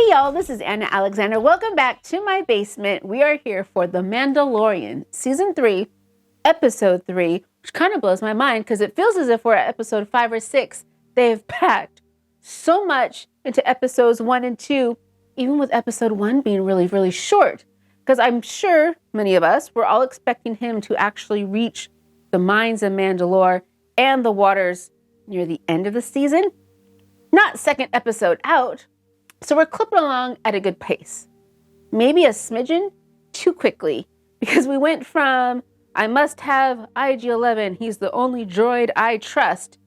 Hey y'all, this is Anna Alexander. Welcome back to my basement. We are here for The Mandalorian, Season 3, Episode 3, which kind of blows my mind because it feels as if we're at Episode 5 or 6. They've packed so much into Episodes 1 and 2, even with Episode 1 being really, really short. Because I'm sure many of us were all expecting him to actually reach the mines of Mandalore and the waters near the end of the season. Not second episode out. So we're clipping along at a good pace. Maybe a smidgen too quickly, because we went from, I must have IG-11, he's the only droid I trust.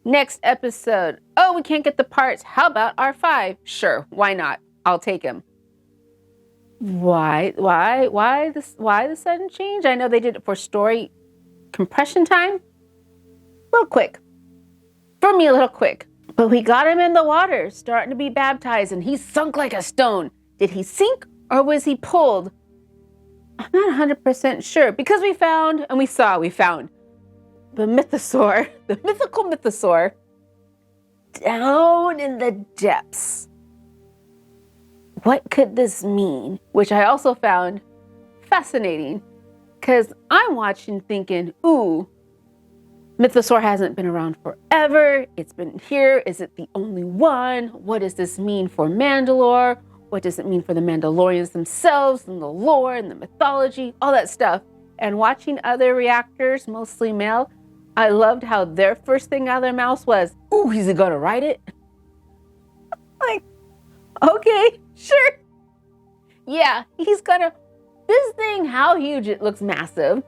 Next episode, oh, we can't get the parts, how about R5? Sure, why not? I'll take him. Why the sudden change? I know they did it for story compression time. A little quick. For me, a little quick. But we got him in the water, starting to be baptized, and he sunk like a stone. Did he sink or was he pulled? I'm not 100% sure, because we found the mythosaur, the mythical mythosaur, down in the depths. What could this mean? Which I also found fascinating, because I'm watching thinking, ooh, mythosaur hasn't been around forever. It's been here. Is it the only one? What does this mean for Mandalore? What does it mean for the Mandalorians themselves and the lore and the mythology, all that stuff? And watching other reactors, mostly male, I loved how their first thing out of their mouths was, ooh, he's gonna ride it? Like, okay, sure. Yeah, he's gonna, this thing, how huge, it looks massive.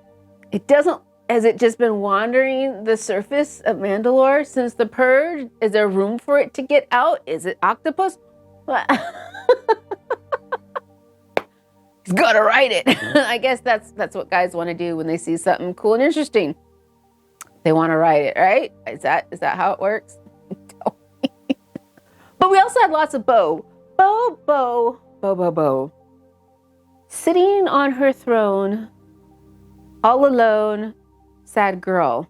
It doesn't, has it just been wandering the surface of Mandalore since the purge? Is there room for it to get out? Is it octopus? He's gotta ride it. I guess that's what guys want to do when they see something cool and interesting. They want to ride it, right? Is that how it works? But we also had lots of Bo. Sitting on her throne, all alone, sad girl,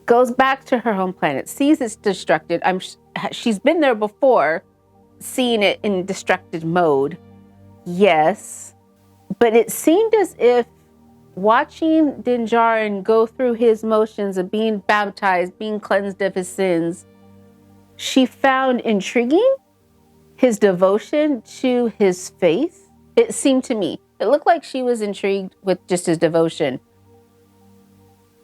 goes back to her home planet, sees it's destructed. She's been there before, seeing it in destructed mode. Yes, but it seemed as if watching Din Djarin go through his motions of being baptized, being cleansed of his sins, she found intriguing his devotion to his faith. It seemed to me, it looked like she was intrigued with just his devotion.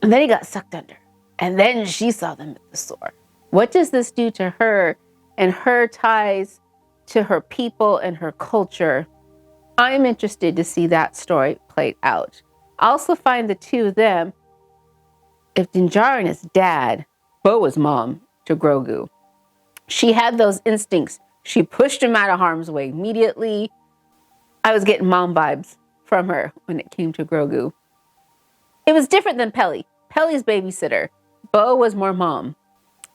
And then he got sucked under. And then she saw the mythosaur. What does this do to her and her ties to her people and her culture? I'm interested to see that story played out. I also find the two of them, if Din Djarin is dad, Bo was mom to Grogu. She had those instincts. She pushed him out of harm's way immediately. I was getting mom vibes from her when it came to Grogu. It was different than Peli. Peli's babysitter. Bo was more mom.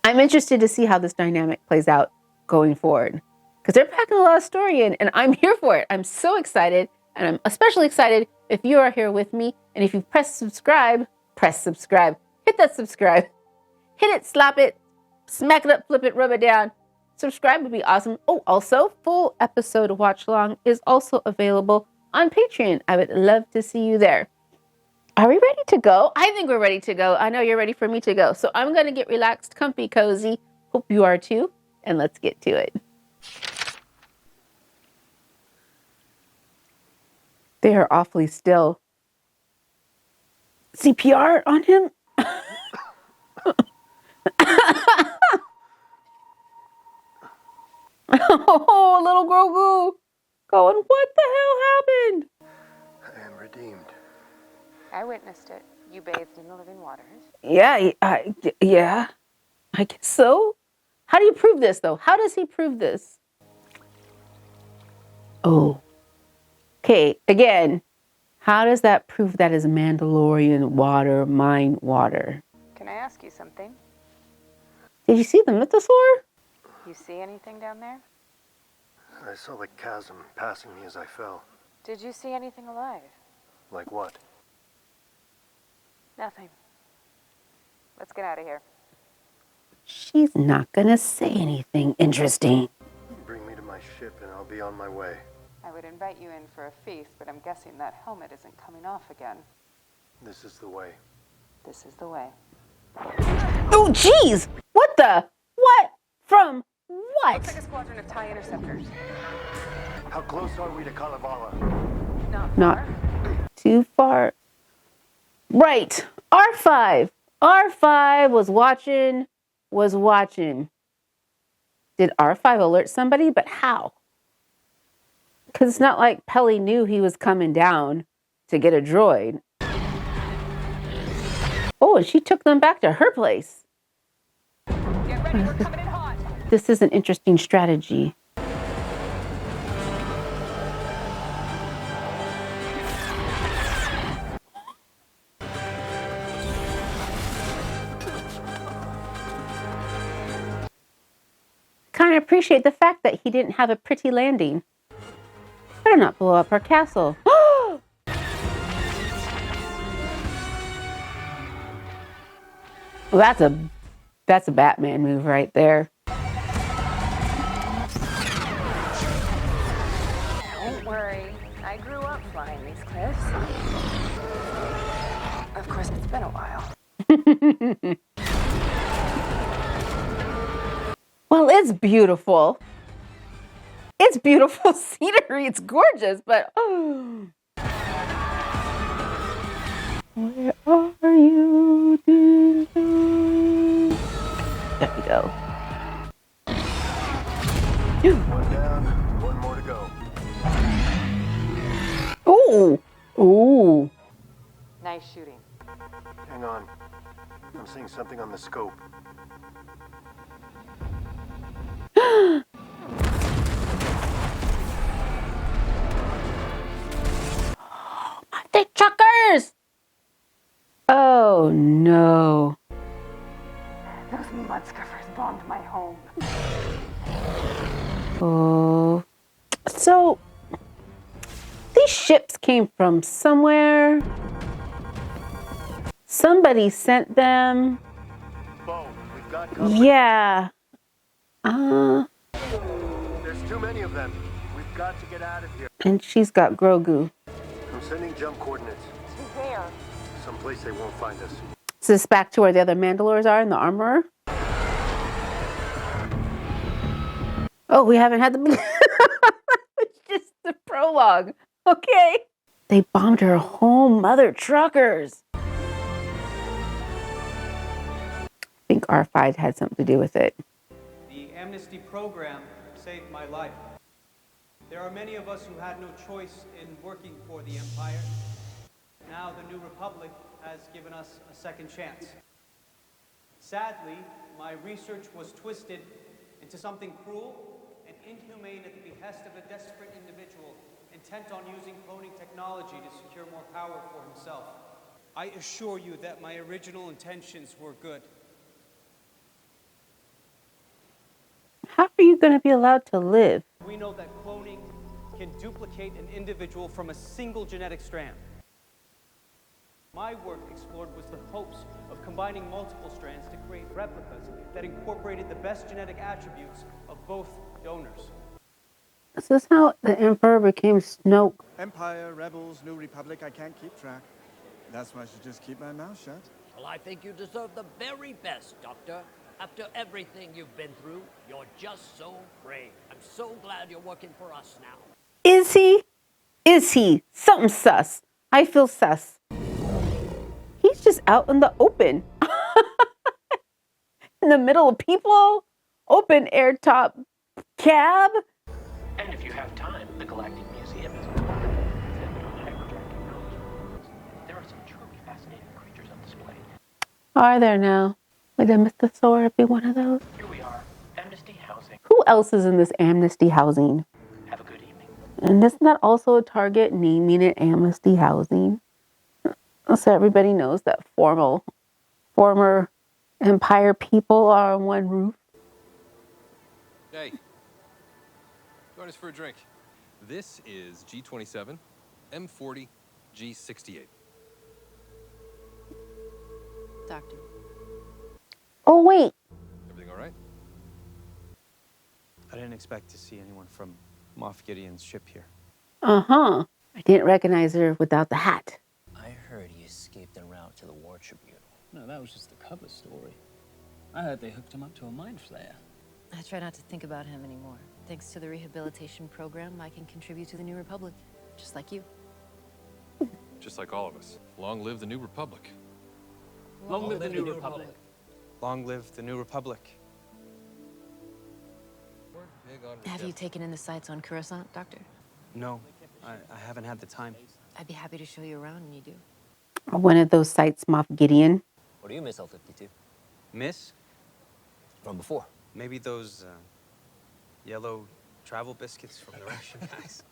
I'm interested to see how this dynamic plays out going forward, because they're packing a lot of story in, and I'm here for it. I'm so excited, and I'm especially excited if you are here with me. And if you've press subscribe. Hit that subscribe. Hit it, slap it, smack it up, flip it, rub it down. Subscribe would be awesome. Oh, also, full episode watch along is also available on Patreon. I would love to see you there. Are we ready to go? I think we're ready to go. I know you're ready for me to go. So I'm going to get relaxed, comfy, cozy. Hope you are too. And let's get to it. They are awfully still. CPR on him? Oh, little Grogu going, what the hell happened? I am redeemed. I witnessed it. You bathed in the living waters. Yeah, I guess so. How do you prove this, though? How does he prove this? Oh. Okay, again, how does that prove that is Mandalorian water, mine water? Can I ask you something? Did you see the mythosaur? You see anything down there? I saw the chasm passing me as I fell. Did you see anything alive? Like what? Nothing. Let's get out of here. She's not gonna say anything interesting. Bring me to my my ship and I'll be on my way. I would invite you in for a feast, but I'm guessing that helmet isn't coming off again. This is the way. This is the way. Oh, jeez! What the? What? From what? Looks like a squadron of TIE interceptors. How close are we to Kalevala? Not too far. Right. R5. R5 was watching. Did R5 alert somebody? But how? Because it's not like Pelly knew he was coming down to get a droid. Oh, and she took them back to her place. Get ready, we're coming in hot. This is an interesting strategy. Kind of appreciate the fact that he didn't have a pretty landing. Better not blow up our castle. Well, that's a Batman move right there. Don't worry, I grew up flying these cliffs. Of course, it's been a while. Well, it's beautiful. It's beautiful scenery. It's gorgeous, but oh. Where are you? There we go. One down, one more to go. Ooh. Ooh. Nice shooting. Hang on. I'm seeing something on the scope. The truckers! Oh no. Those mudscuffers bombed my home. Oh. So, these ships came from somewhere. Somebody sent them. Bo, we've got company. Yeah. There's too many of them. We've got to get out of here. And she's got Grogu. I'm sending jump coordinates. To where? Someplace they won't find us. Is this back to where the other Mandalores are in the armor? Oh, we haven't had the... It's just the prologue. Okay. They bombed her home, mother truckers. I think R5 had something to do with it. The amnesty program saved my life. There are many of us who had no choice in working for the Empire. Now the New Republic has given us a second chance. Sadly, my research was twisted into something cruel and inhumane at the behest of a desperate individual intent on using cloning technology to secure more power for himself. I assure you that my original intentions were good. How are you going to be allowed to live? We know that cloning can duplicate an individual from a single genetic strand. My work explored was the hopes of combining multiple strands to create replicas that incorporated the best genetic attributes of both donors. This is how the Emperor became Snoke. Empire, Rebels, New Republic, I can't keep track. That's why I should just keep my mouth shut. Well, I think you deserve the very best, Doctor. After everything you've been through, you're just so brave. I'm so glad you're working for us now. Is he? Is he? Something sus. I feel sus. He's just out in the open. In the middle of people. Open air top cab. And if you have time, the Galactic Museum is open. Exhibit on hyperjacking knowledge. There are some truly fascinating creatures on display. Are there now? Would a mythosaur be one of those? Here we are, Amnesty Housing. Who else is in this Amnesty Housing? Have a good evening. And isn't that also a Target naming it Amnesty Housing? So everybody knows that former Empire people are on one roof. Hey, join us for a drink. This is G27, M40, G68. Doctor. Oh, wait. Everything all right? I didn't expect to see anyone from Moff Gideon's ship here. Uh-huh. I didn't recognize her without the hat. I heard he escaped en route to the War Tribunal. No, that was just the cover story. I heard they hooked him up to a mind flayer. I try not to think about him anymore. Thanks to the rehabilitation program, I can contribute to the New Republic, just like you. Just like all of us. Long live the New Republic. Long live the New Republic. Long live the New Republic. Have you taken in the sights on Coruscant, Doctor? No, I haven't had the time. I'd be happy to show you around when you do. One of those sites, Moff Gideon. What do you miss, L-52? Miss? From before. Maybe those yellow travel biscuits from the ration guys.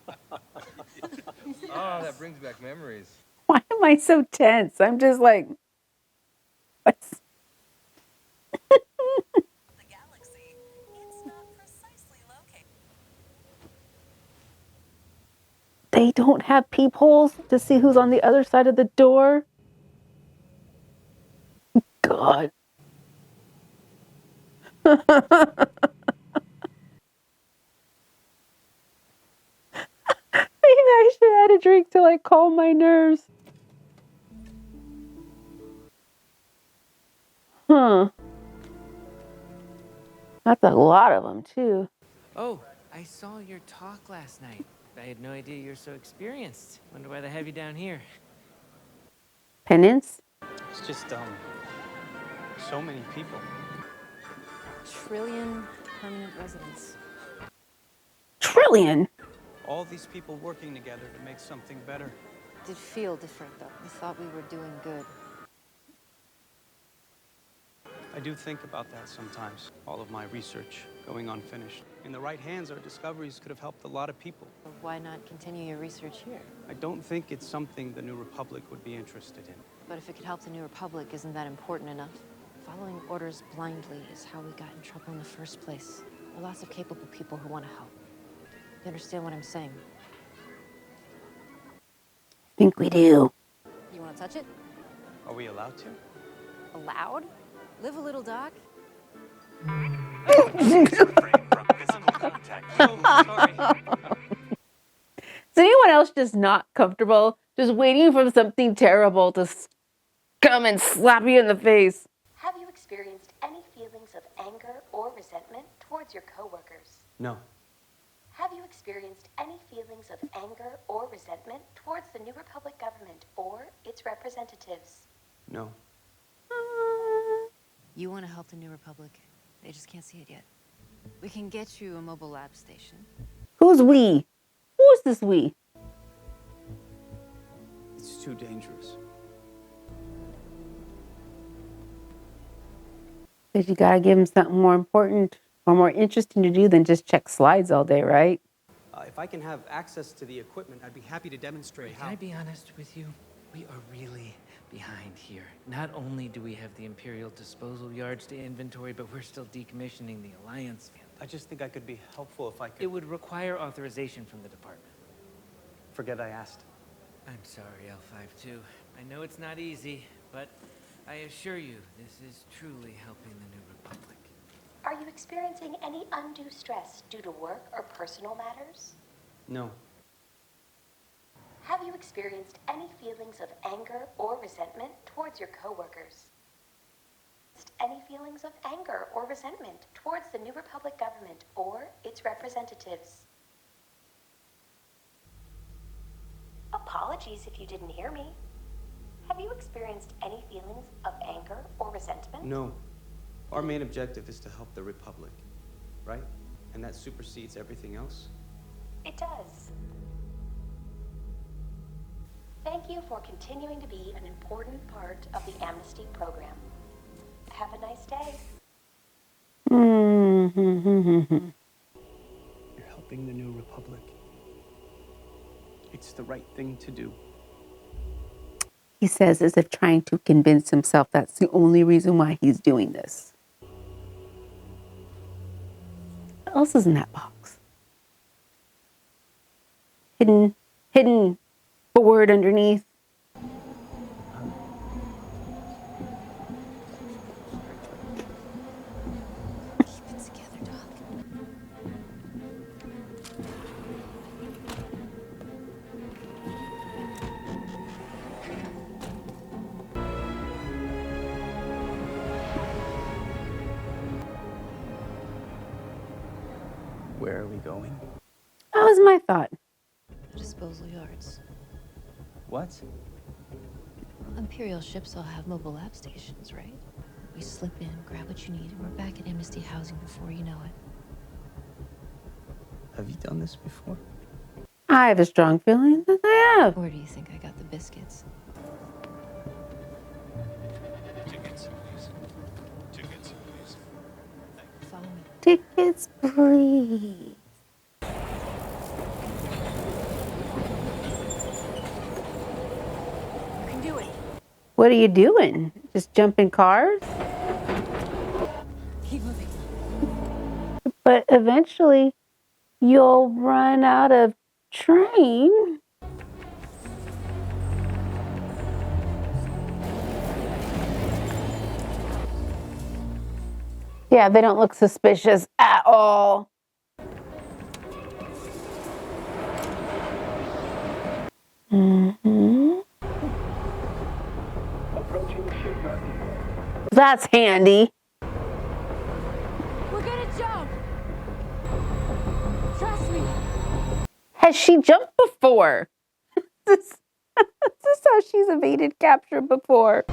Oh, that brings back memories. Why am I so tense? I'm just like, what's... The galaxy, it's not precisely located. They don't have peepholes to see who's on the other side of the door? God. I should have had a drink to like calm my nerves. Huh. That's a lot of them, too. Oh, I saw your talk last night. I had no idea you were so experienced. Wonder why they have you down here. Penance? It's just, so many people. Trillion permanent residents. Trillion? All these people working together to make something better. It did feel different, though. We thought we were doing good. I do think about that sometimes. All of my research going unfinished. In the right hands, our discoveries could have helped a lot of people. Why not continue your research here? I don't think it's something the New Republic would be interested in. But if it could help the New Republic, isn't that important enough? Following orders blindly is how we got in trouble in the first place. There are lots of capable people who want to help. You understand what I'm saying? I think we do. You want to touch it? Are we allowed to? Allowed? Live a little, Doc. Is anyone else just not comfortable? Just waiting for something terrible to come and slap you in the face? Have you experienced any feelings of anger or resentment towards your coworkers? No. Have you experienced any feelings of anger or resentment towards the New Republic government or its representatives? No. You want to help the New Republic. They just can't see it yet. We can get you a mobile lab station. Who's we? Who is this we? It's too dangerous. Because you gotta give him something more important or more interesting to do than just check slides all day, right? If I can have access to the equipment, I'd be happy to demonstrate how. Can I be honest with you? We are really behind here. Not only do we have the Imperial disposal yards to inventory, but we're still decommissioning the Alliance. I just think I could be helpful if I could. It would require authorization from the department. Forget I asked. I'm sorry, L52. I know it's not easy, but I assure you, this is truly helping the New Republic. Are you experiencing any undue stress due to work or personal matters? No. Have you experienced any feelings of anger or resentment towards your coworkers? Any feelings of anger or resentment towards the New Republic government or its representatives? Apologies if you didn't hear me. Have you experienced any feelings of anger or resentment? No. Our main objective is to help the Republic, right? And that supersedes everything else? It does. Thank you for continuing to be an important part of the amnesty program. Have a nice day. You're helping the New Republic. It's the right thing to do. He says as if trying to convince himself that's the only reason why he's doing this. What else is in that box? Hidden forward underneath. Keep it together, Doc. Where are we going? That was my thought. The disposal yards. What? Imperial ships all have mobile lab stations, right? We slip in, grab what you need, and we're back at Amnesty housing before you know it. Have you done this before? I have a strong feeling that I have. Where do you think I got the biscuits? Tickets, please. Tickets, please. Follow me. Tickets, please. You can do it. What are you doing? Just jumping cars? Keep moving. But eventually, you'll run out of train. Yeah, they don't look suspicious at all. Mm-hmm. That's handy. We're gonna jump. Trust me. Has she jumped before? This is how she's evaded capture before.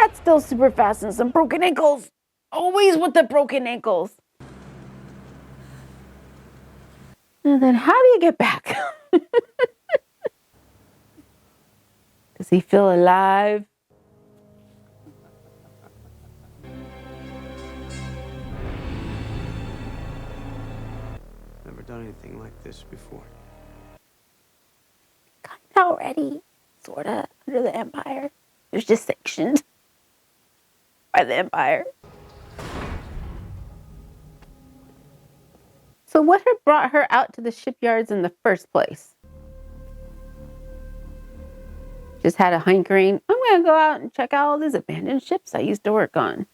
That's still super fast and some broken ankles. Always with the broken ankles. And then how do you get back? Does he feel alive? Never done anything like this before. Kind of already, sorta, under the Empire. There's just sections by the Empire. So what had brought her out to the shipyards in the first place? Just had a hankering, I'm gonna go out and check out all these abandoned ships I used to work on.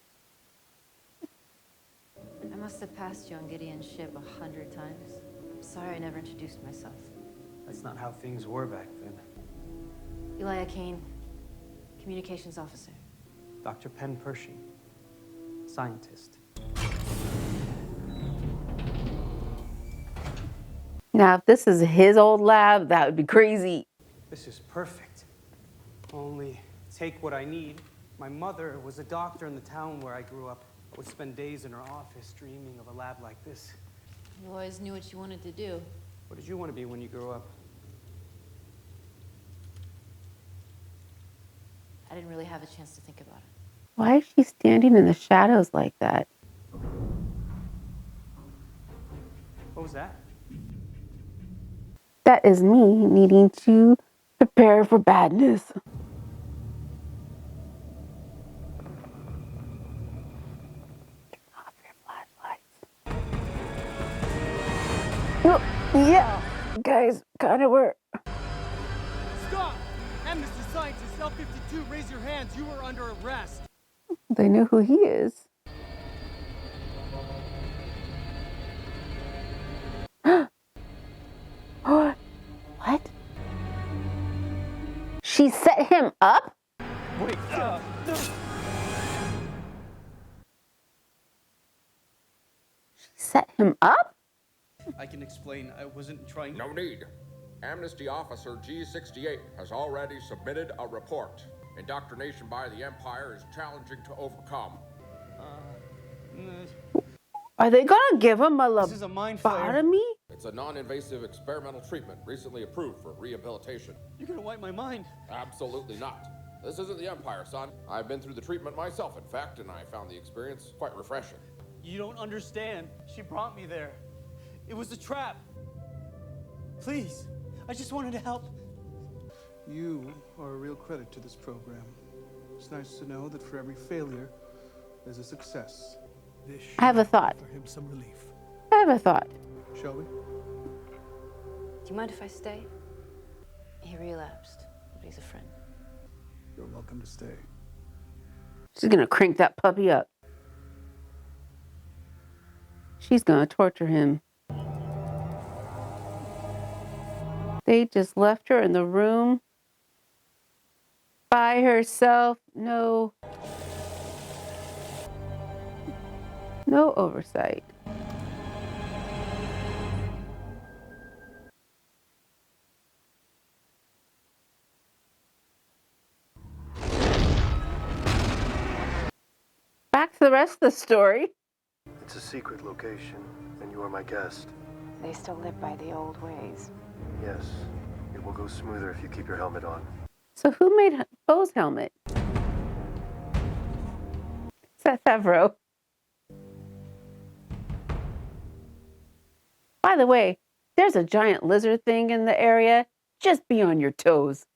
I must have passed you on Gideon's ship 100 times. I'm sorry I never introduced myself. That's not how things were back then. Elia Kane, communications officer. Dr. Penn Pershing, scientist. Now, if this is his old lab, that would be crazy. This is perfect. Only take what I need. My mother was a doctor in the town where I grew up. I would spend days in her office dreaming of a lab like this. You always knew what you wanted to do. What did you want to be when you grew up? I didn't really have a chance to think about it. Why is she standing in the shadows like that? What was that? That is me needing to prepare for badness. Oh, yeah, guys, kind of were. Stop! Amnesty Scientist, L-52, raise your hands. You are under arrest. They know who he is. What? She set him up? Wait, She set him up? I can explain. I wasn't trying to... No need. Amnesty Officer G68 has already submitted a report. Indoctrination by the Empire is challenging to overcome. Are they gonna give him a This is a mind flare. lobotomy? It's a non-invasive experimental treatment recently approved for rehabilitation. You're gonna wipe my mind. Absolutely not. This isn't the Empire, son. I've been through the treatment myself, in fact, and I found the experience quite refreshing. You don't understand. She brought me there. It was a trap. Please, I just wanted to help. You are a real credit to this program. It's nice to know that for every failure, there's a success. I have a thought. For him some relief. I have a thought. Shall we? Do you mind if I stay? He relapsed, but he's a friend. You're welcome to stay. She's gonna crank that puppy up. She's gonna torture him. They just left her in the room by herself. No. No oversight. Back to the rest of the story. It's a secret location, and you are my guest. They still live by the old ways. Yes, it will go smoother if you keep your helmet on. So who made Bo's helmet? Is that Favreau? By the way, there's a giant lizard thing in the area. Just be on your toes.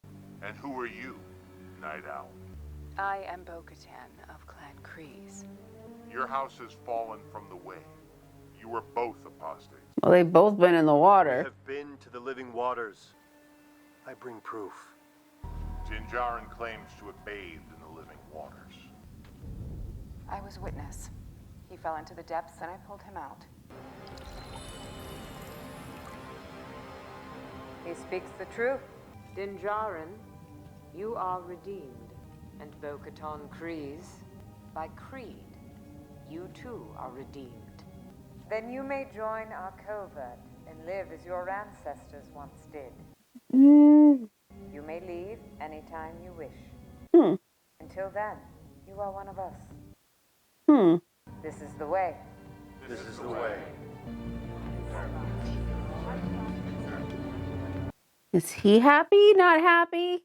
And who are you, Night Owl? I am bo-katan of Clan Kreese. Your house has fallen from the way. You were both apostates. Well, they've both been in the I water. have been to the living waters. I bring proof. Din Djarin claims to have bathed in the living waters. I was witness. He fell into the depths and I pulled him out. He speaks the truth. Din Djarin, you are redeemed. And bo-katan Kreese, by creed, you too are redeemed. Then you may join our covert and live as your ancestors once did. You may leave anytime you wish. Until then, you are one of us. This is the way. This is the way. Is he happy? Not happy?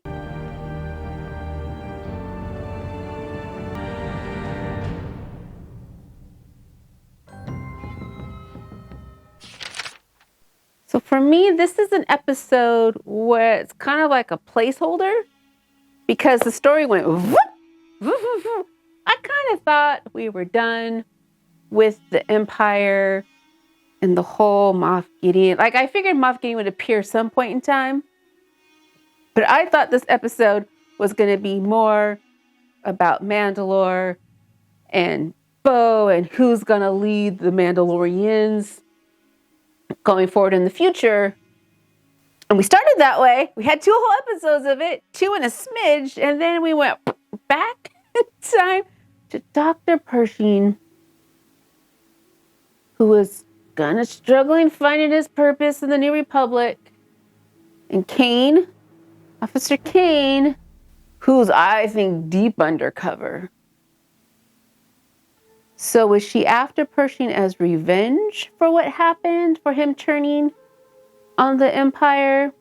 So for me, this is an episode where it's kind of like a placeholder because the story went whoop, whoop, whoop, whoop. I kind of thought we were done with the Empire and the whole Moff Gideon. Like, I figured Moff Gideon would appear some point in time. But I thought this episode was going to be more about Mandalore and Bo and who's going to lead the Mandalorians going forward in the future. And we started that way. We had 2 whole episodes of it, 2 and a smidge, and then we went back in time to Dr. Pershing, who was kind of struggling finding his purpose in the New Republic. And Kane, Officer Kane, who's, I think, deep undercover. So was she after Pershing as revenge for what happened, for him turning on the Empire?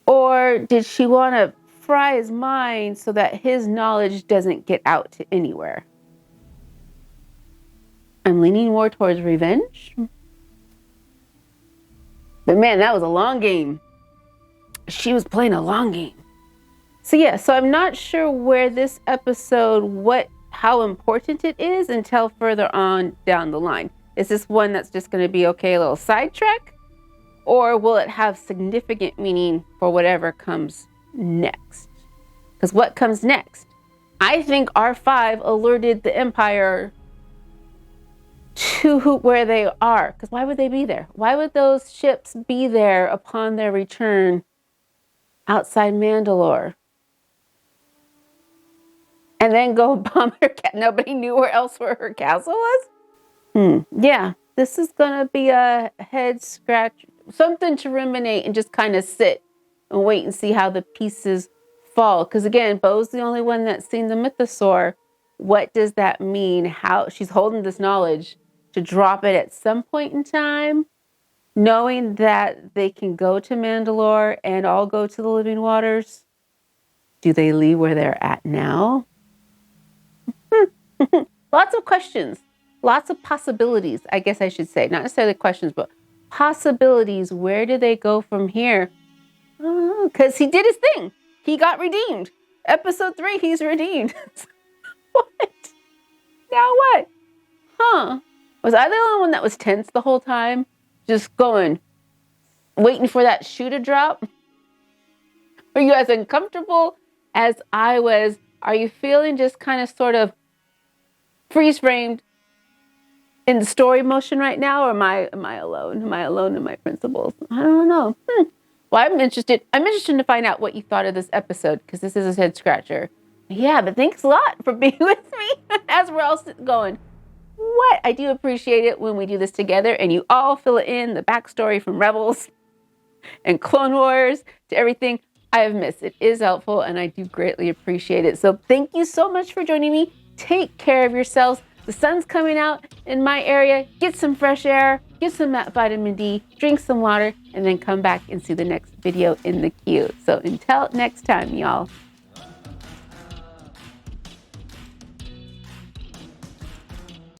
Or did she want to fry his mind so that his knowledge doesn't get out to anywhere? I'm leaning more towards revenge. But man, that was a long game. She was playing a long game. So yeah, so I'm not sure where this episode, how important it is until further on down the line. Is this one that's just going to be, okay, a little sidetrack? Or will it have significant meaning for whatever comes next? Because what comes next? I think R5 alerted the Empire to where they are. Because why would they be there? Why would those ships be there upon their return outside Mandalore? And then go bomb her castle. Nobody knew where her castle was? Yeah, this is going to be a head scratch. Something to ruminate and just kind of sit and wait and see how the pieces fall. Because again, Bo's the only one that's seen the mythosaur. What does that mean? How she's holding this knowledge to drop it at some point in time, knowing that they can go to Mandalore and all go to the living waters. Do they leave where they're at now? Lots of questions, lots of possibilities, I guess I should say. Not necessarily questions, but possibilities. Where do they go from here? Because he did his thing. He got redeemed. Episode 3, he's redeemed. What? Now what? Was I the only one that was tense the whole time? Just going, waiting for that shoe to drop? Are you as uncomfortable as I was? Are you feeling just kind of sort of freeze framed in the story motion right now, or am I alone? Am I alone in my principles? I don't know. Well, I'm interested to find out what you thought of this episode, because this is a head scratcher. Yeah, but thanks a lot for being with me as we're all going. what? I do appreciate it when we do this together and you all fill in the backstory from Rebels and Clone Wars to everything. I have missed. It is helpful and I do greatly appreciate it. So thank you so much for joining me. Take care of yourselves. The sun's coming out in my area. Get some fresh air, get some vitamin D, drink some water, and then come back and see the next video in the queue. So until next time, y'all.